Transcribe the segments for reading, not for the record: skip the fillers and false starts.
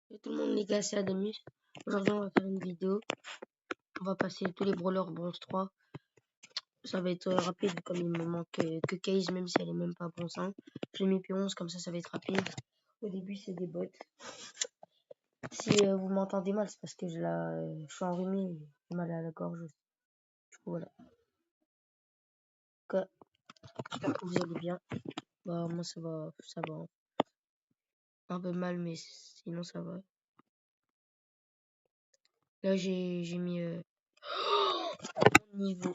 Salut tout le monde, les gars, c'est Adamus. Aujourd'hui, on va faire une vidéo. On va passer tous les brawlers bronze 3. Ça va être rapide, comme il me manque que Case, même si elle est même pas bronze 1. J'ai mis P11, comme ça va être rapide. Au début, c'est des bots. Si vous m'entendez mal, c'est parce que je suis enrhumé, j'ai mal à la gorge aussi. Du coup, voilà. J'espère que vous allez bien. Bah, moi, ça va. Un peu mal, mais sinon, ça va. Là, j'ai mis mon niveau.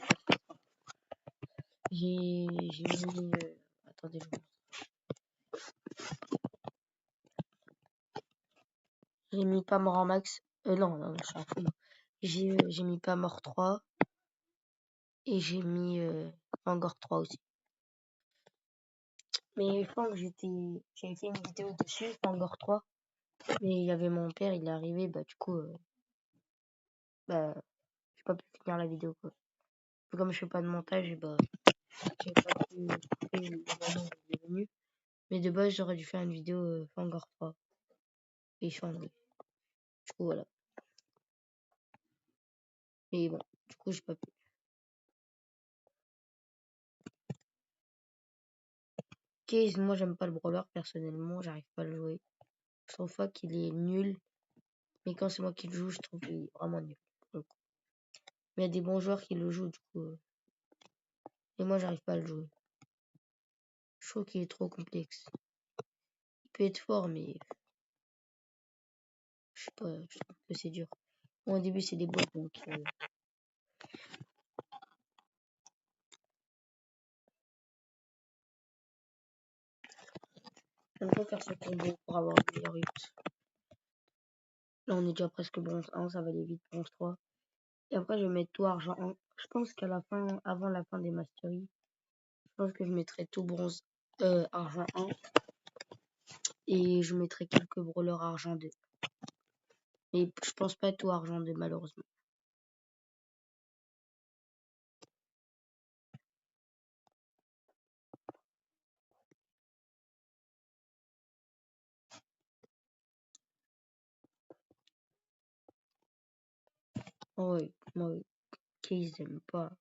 J'ai mis. Attendez, je vous J'ai mis pas mort en max. Non, je suis un fou. J'ai mis pas mort 3 et j'ai mis Vanguard 3 aussi. Mais je pense que j'avais fait une vidéo dessus, Vanguard 3. Mais il y avait mon père, il est arrivé, bah du coup, j'ai pas pu finir la vidéo quoi. Comme je fais pas de montage, et bah j'ai pas pu couper le moment où il est venu. Mais de base, j'aurais dû faire une vidéo Vanguard 3. Et changer. Du coup, voilà. Mais bon, du coup, j'ai pas pu. Case, moi j'aime pas le brawler personnellement, j'arrive pas à le jouer. Je trouve pas qu'il est nul, mais quand c'est moi qui le joue, je trouve qu'il est vraiment nul. Donc, mais il y a des bons joueurs qui le jouent du coup. Et moi j'arrive pas à le jouer. Je trouve qu'il est trop complexe. Il peut être fort, mais je sais pas, je trouve que c'est dur. Bon, au début c'est des bots, donc j'aime pas faire ce combo pour avoir le meilleur ult. Là on est déjà presque bronze 1, ça va aller vite, bronze 3. Et après je vais mettre tout argent 1. Je pense qu'à la fin, avant la fin des masteries, je pense que je mettrai tout bronze argent 1. Et je mettrai quelques brawlers argent 2. Mais je pense pas tout argent 2 malheureusement. Oh oui, moi, qu'ils aiment pas.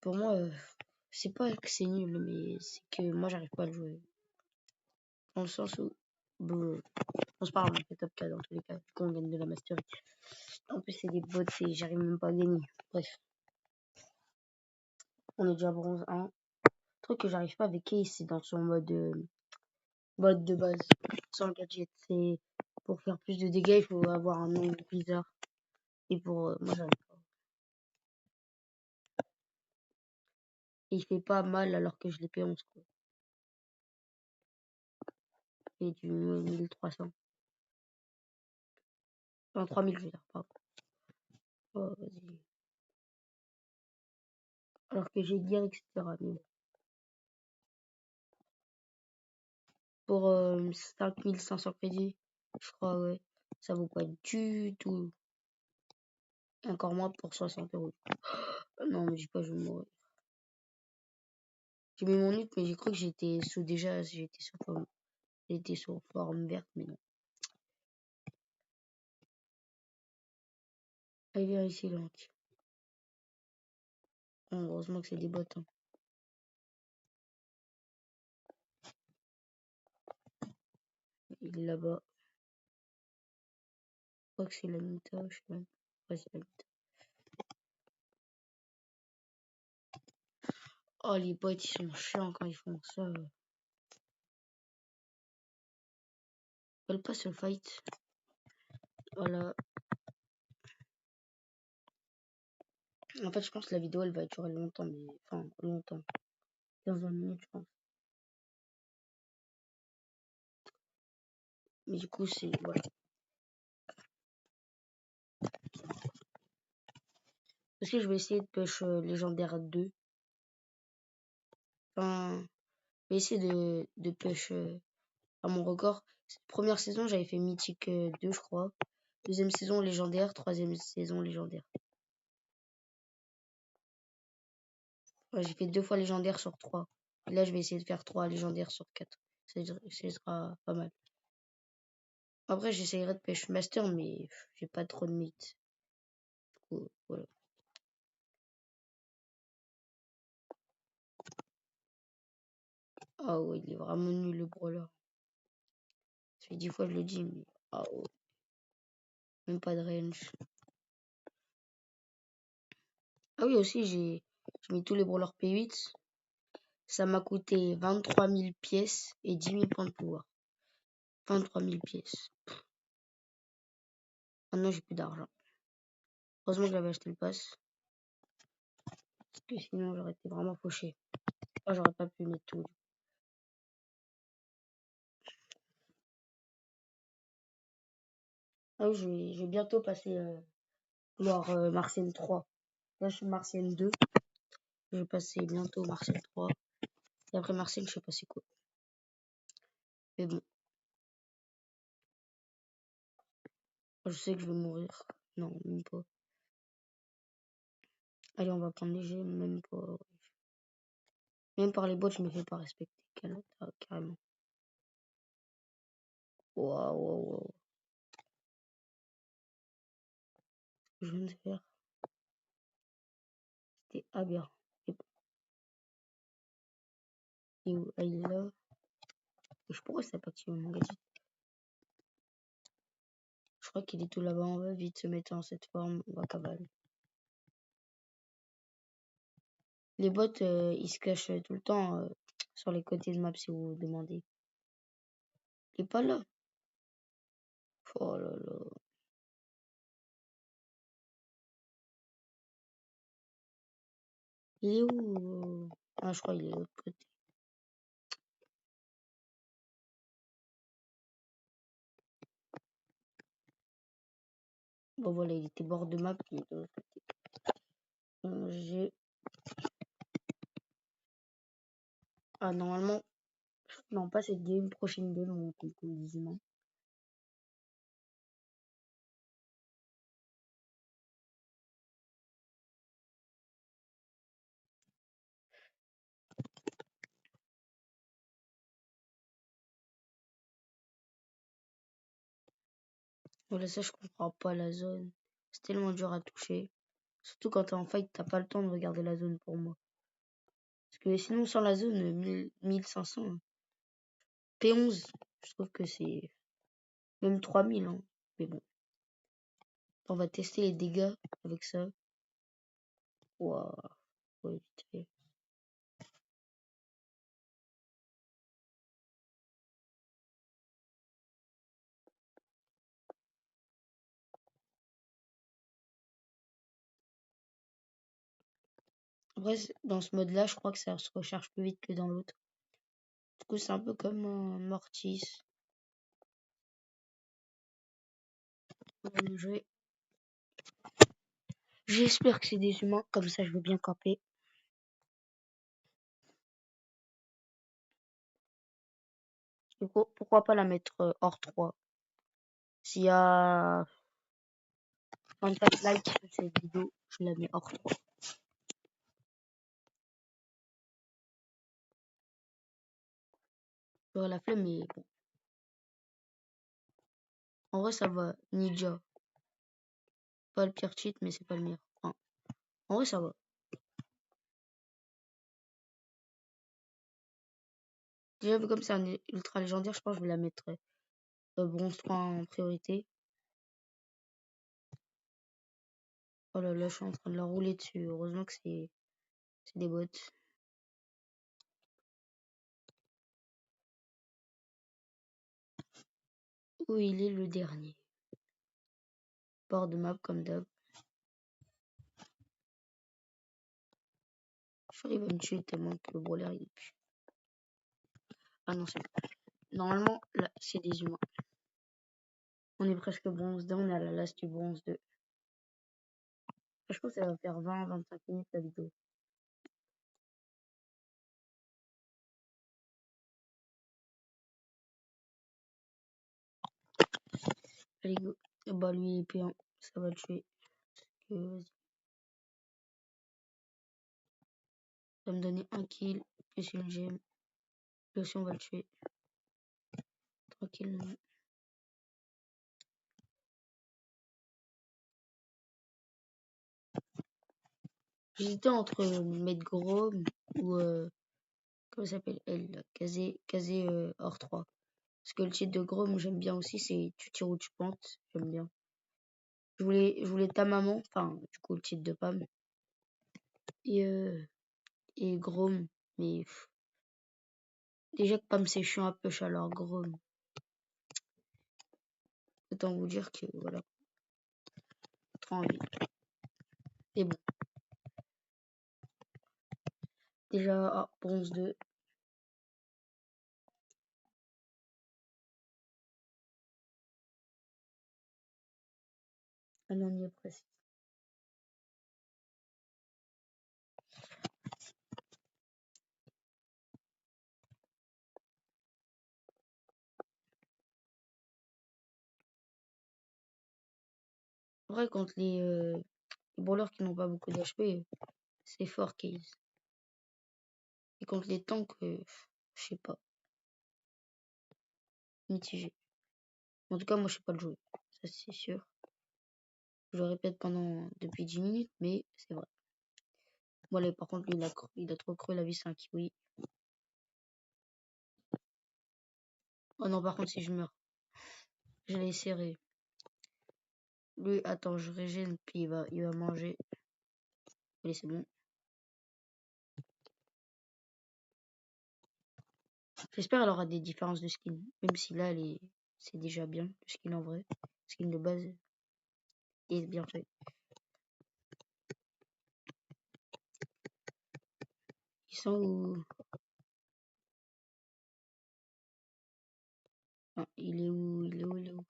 Pour moi, c'est pas que c'est nul, mais c'est que moi, j'arrive pas à le jouer. Dans le sens où, bon, on se parle, on fait top 4 dans tous les cas. Du coup, on gagne de la mastery. En plus, c'est des bots et j'arrive même pas à gagner. Bref. On est déjà bronze 1. Le truc que j'arrive pas avec Case, c'est dans son mode de base. Sans le gadget. C'est pour faire plus de dégâts, il faut avoir un nom bizarre. Et pour moi, j'arrive pas. Et il fait pas mal alors que je l'ai payé 11 quoi. Et du 1300. Enfin, 3000, je veux dire, pardon. Oh, vas-y. Alors que j'ai guerre, etc. Mais bon. Pour 5500 crédits, je crois, ouais. Ça vaut pas du tout. Encore moins pour 60 euros. Non, mais je dis pas, je vais mourir. J'ai mis mon ult, mais j'ai cru que j'étais sous déjà. J'étais sur forme verte, mais non. Allez, viens ici, Lank. Heureusement que c'est des bots. Hein. Il est là-bas. Je crois que c'est la Mita, je sais même. Ouais, c'est la Mita. Oh, les bots, ils sont chiants quand ils font ça. Ils veulent pas se fight. Voilà. En fait, je pense que la vidéo, elle va durer longtemps, mais... Enfin, longtemps. 15-20 minutes, je pense. Mais du coup, c'est... Voilà. Parce que je vais essayer de push légendaire 2. Enfin, je vais essayer de push à mon record. Première saison, j'avais fait mythique 2, je crois. Deuxième saison, légendaire. Troisième saison, légendaire. Ouais, j'ai fait 2 fois légendaire sur 3. Et là, je vais essayer de faire 3 légendaires sur 4. Ça sera pas mal. Après, j'essayerai de pêche master, mais j'ai pas trop de mythes. Du coup, voilà. Ah ouais, il est vraiment nul le brawler. Ça fait 10 fois que je le dis, mais ah ouais, même pas de range. Ah oui, aussi, j'ai mis tous les brawlers P8. Ça m'a coûté 23 000 pièces et 10 000 points de pouvoir. 23 000 pièces. Maintenant, j'ai plus d'argent. Heureusement que j'avais acheté le pass. Parce que sinon, j'aurais été vraiment fauché. Ah, j'aurais pas pu mettre tout. Ah oui, je vais bientôt passer voir Martienne 3. Là, je suis Martienne 2. Je vais passer bientôt Martienne 3. Et après Martienne, je sais pas c'est quoi. Mais bon, je sais que je vais mourir. Non, même pas. Allez, on va prendre léger, même pas. Même par les bots, je me fais pas respecter. Carrément. Waouh, waouh, waouh. Ce que je viens de faire, c'était aberrant. Et où? Ah, il est là. Et je pourrais ça pas activer mon gadget. Je crois qu'il est tout là-bas. On va vite se mettre en cette forme. On va cavaler. Les bots, ils se cachent tout le temps sur les côtés de map si vous vous demandez. Il est pas là. Oh là là. Il est où? Ah, je crois qu'il est de l'autre côté. Bon voilà, il était bord de map. Il est de l'autre côté. J'ai... Ah, normalement... Non, pas cette game. Prochaine game, on compte comme des humains. Voilà, ça, je comprends pas la zone. C'est tellement dur à toucher. Surtout quand t'es en fight, t'as pas le temps de regarder la zone pour moi. Parce que sinon, sans la zone, 1500. P11, je trouve que c'est même 3000. Hein. Mais bon, on va tester les dégâts avec ça. Waouh, faut éviter. Après, dans ce mode-là, je crois que ça se recharge plus vite que dans l'autre. Du coup, c'est un peu comme un Mortis. On va jouer. J'espère que c'est des humains, comme ça je veux bien camper. Du coup, pourquoi pas la mettre hors 3. S'il y a 24 likes sur cette vidéo, je la mets hors 3. J'aurais la flemme, mais bon. En vrai, ça va. Ninja. Pas le pire cheat, mais c'est pas le meilleur. Enfin, en vrai, ça va. Déjà, vu comme c'est un ultra légendaire, je pense que je vais la mettre bronze 3 en priorité. Oh là là, je suis en train de la rouler dessus. Heureusement que c'est des bots. Où il est le dernier? Bord de map comme d'hab. Je suis arrivé à me tuer tellement que le brawler il pue. Ah non, c'est pas. Normalement, là, c'est des humains. On est presque bronze 2, on est à la last du bronze 2. Je pense que ça va faire 20-25 minutes la vidéo. Allez, go. Bah, lui, il est P1. Ça va le tuer. Vas-y. Ça va me donner un kill. Plus une gemme. Lui aussi, on va le tuer. Tranquillement. J'hésitais entre mettre Grom ou comment ça s'appelle elle là, Kazé hors 3. Parce que le titre de Grom j'aime bien aussi, c'est tu tires où tu penses, j'aime bien. Je voulais ta maman, enfin du coup le titre de Pam. Et Grom, mais déjà que Pam c'est chiant à push alors Grom. Autant vous dire que voilà, trop envie. Et bon. Déjà, bronze 2. Allez, on y est presque. En vrai, contre les brawlers qui n'ont pas beaucoup d'HP, c'est fort Case. Et contre les tanks, je sais pas, mitigé. En tout cas, moi, je sais pas le jouer. Ça, c'est sûr. Je le répète depuis 10 minutes, mais c'est vrai. Voilà, par contre, lui, il a trop cru la vie, c'est un kiwi. Oh non, par contre, si je meurs, je l'ai serré. Lui, attends, je régène, puis il va manger. Allez, c'est bon. J'espère qu'elle aura des différences de skin. Même si là, c'est déjà bien, le skin en vrai. Le skin de base est bien fait. Ils sont où? Ah, il est où? Il est où? Il est où?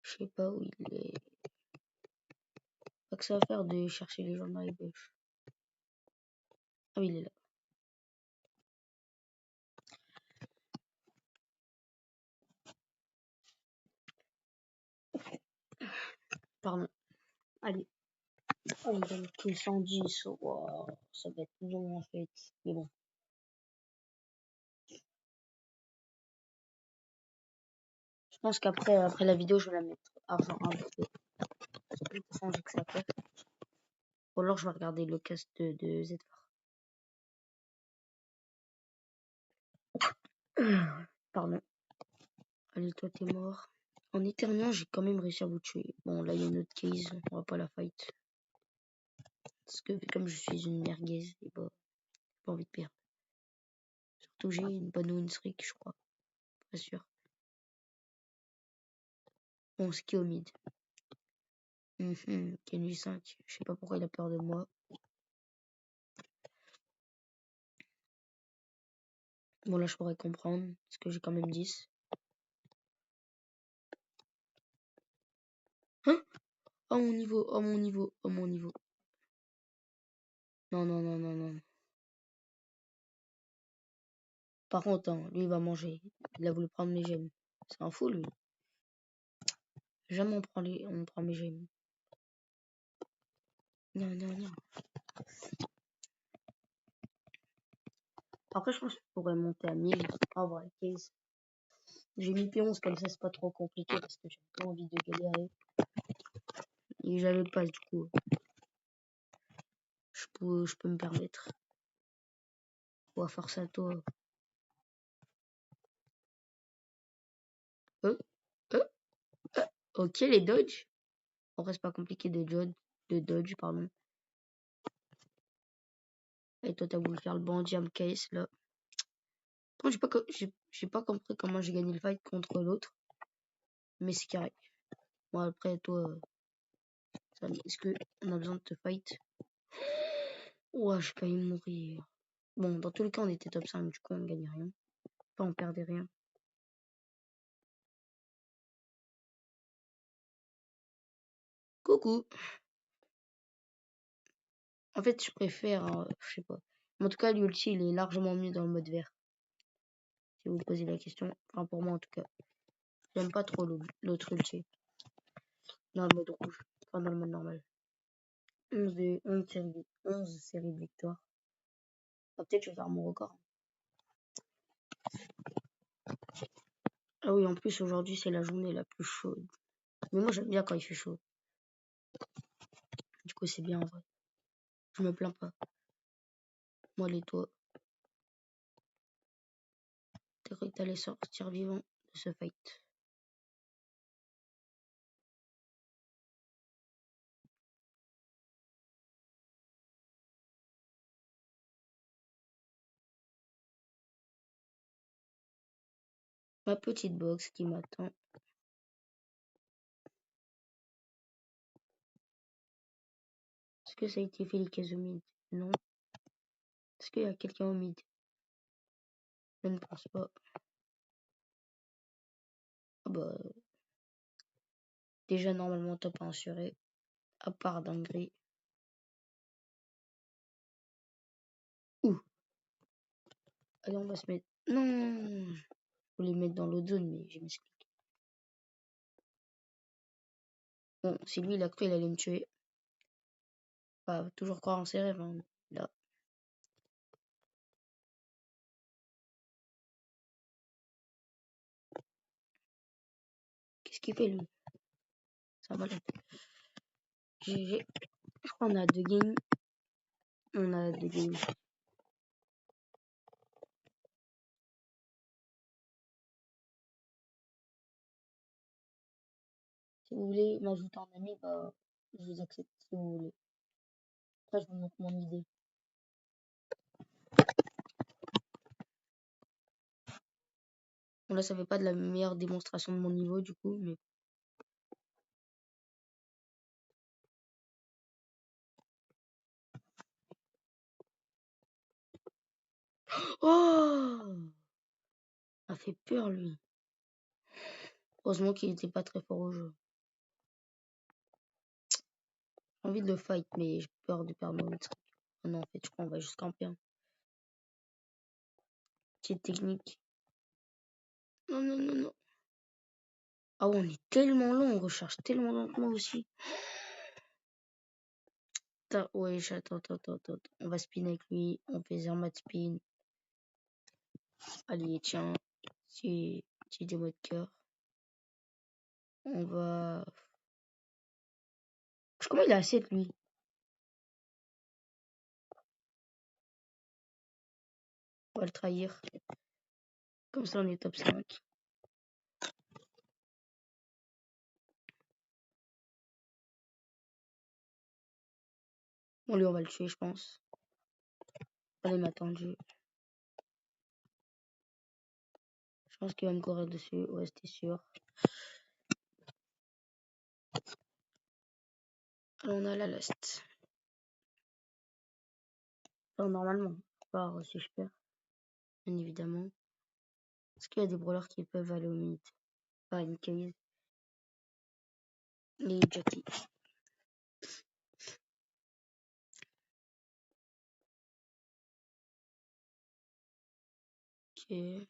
Je sais pas où il est. Pas que ça va faire de chercher les gens dans les bush. Ah oui, il est là. Pardon. Allez. Oh, il donne que 110. Wow, ça va être long en fait. Mais bon. Je pense après la vidéo, je vais la mettre argent 1 parce que de toute façon, j'ai que ça à faire. Ou alors, je vais regarder le cast de Zfar. Pardon. Allez, toi, t'es mort. En éternuant, j'ai quand même réussi à vous tuer. Bon, là, il y a une autre case. On va pas la fight. Parce que comme je suis une merguez, et bah, j'ai pas envie de perdre. Surtout, j'ai une bonne win streak, je crois. Pas sûr. Bon, c'est qui au mid? Kenji 5. Je sais pas pourquoi il a peur de moi. Bon, là, je pourrais comprendre. Parce que j'ai quand même 10. Hein? Oh mon niveau, oh mon niveau, oh mon niveau. Non, non, non, non, non. Par contre, hein, lui, il va manger. Il a voulu prendre mes gemmes. C'est un fou, lui. Jamais on prend mes gemmes. Non, non, non. Après, je pense que je pourrais monter à 1000. En vrai, 15. J'ai mis P11 comme ça, c'est pas trop compliqué parce que j'ai pas envie de galérer. Et j'avais pas, du coup. Je peux me permettre. Ou à force à toi. Euh, euh, ok, les dodge. En vrai, c'est pas compliqué de dodge, pardon. Et toi, t'as voulu faire le bandit case là. Bon, j'ai pas compris comment j'ai gagné le fight contre l'autre. Mais c'est carré. Bon, après, toi, est-ce qu'on a besoin de te fight? Ouah, j'ai failli mourir. Bon, dans tous les cas, on était top 5, du coup, on gagnait rien. Enfin, on perdait rien. Coucou. En fait, je préfère, je sais pas. En tout cas, l'ulti, il est largement mieux dans le mode vert. Si vous posez la question. Enfin, pour moi, en tout cas. J'aime pas trop l'autre ulti. Dans le mode rouge. Enfin, dans le mode normal. 11 séries de victoires. Peut-être je vais faire mon record. Ah oui, en plus, aujourd'hui, c'est la journée la plus chaude. Mais moi, j'aime bien quand il fait chaud. Du coup, c'est bien en vrai. Je me plains pas. Moi, les toi, t'as cru que t'allais sortir vivant de ce fight. Ma petite box qui m'attend. Est-ce que ça a été fait les cases au mid? Non. Est-ce qu'il y a quelqu'un au mid? Je ne pense pas. Ah bah, déjà, normalement, top 1 assuré. À part dinguerie. Ouh. Allez, on va se mettre. Non! Je voulais mettre dans l'autre zone, mais je m'explique. Bon, si lui, il a cru, il allait me tuer. Pas toujours croire en ses rêves, hein. Là. Qu'est-ce qu'il fait, lui? Ça va, là. GG. Je crois qu'on a 2 games. On a 2 games. Si vous voulez m'ajouter en ami, bah, je vous accepte si vous voulez. Après, je vous montre mon idée. Bon, là, ça fait pas de la meilleure démonstration de mon niveau, du coup, mais. Oh! Ça fait peur, lui. Heureusement qu'il était pas très fort au jeu. J'ai envie de le fight, mais j'ai peur de perdre mon truc. Oh non, en fait, je crois qu'on va juste camper. Hein. Petite technique. Non, non, non, non. Ah ouais, on est tellement long, on recharge tellement lentement aussi. Ouais, attends. On va spin avec lui. On fait Zermatt spin. Allez, tiens. C'est des mots de cœur. On va. Comment il a 7 lui? On va le trahir. Comme ça, on est top 5. Bon, lui, on va le tuer, je pense. Allez, m'a attendu. Je pense qu'il va me courir dessus. Ouais, c'était sûr. Alors, on a la last. Alors, normalement, part si je perds. Bien évidemment. Est-ce qu'il y a des brawlers qui peuvent aller au mid? Pas une case. Les Jackie. Ok.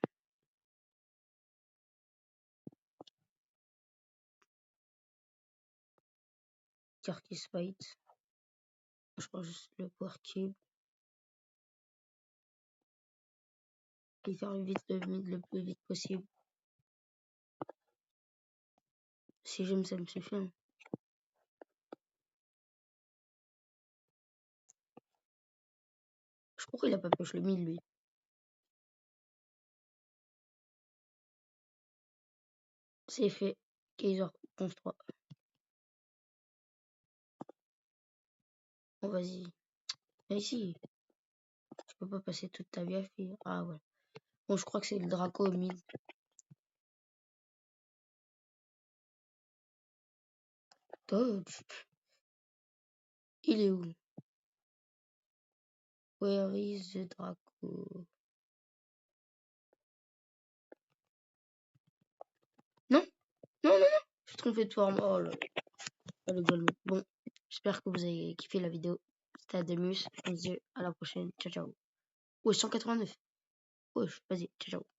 Kirkis fight. Je prends juste le power cube. Et faire vite le mid le plus vite possible. Si j'aime, ça me suffit. Hein. Je crois qu'il a pas push le mid, lui. C'est fait. Kaiser contre 3. Bon, vas-y. Mais ici, tu peux pas passer toute ta vie à faire. Ah ouais. Bon, je crois que c'est le Draco au mid. Dodge. Il est où? Where is the Draco? Non, non, non. Je suis trompé de forme. Oh là là. Oh, le golemon. Bon, j'espère que vous avez kiffé la vidéo. C'était Ademus. On se dit à la prochaine. Ciao, ciao. Ouais, 189. Ouais, vas-y, ciao, ciao.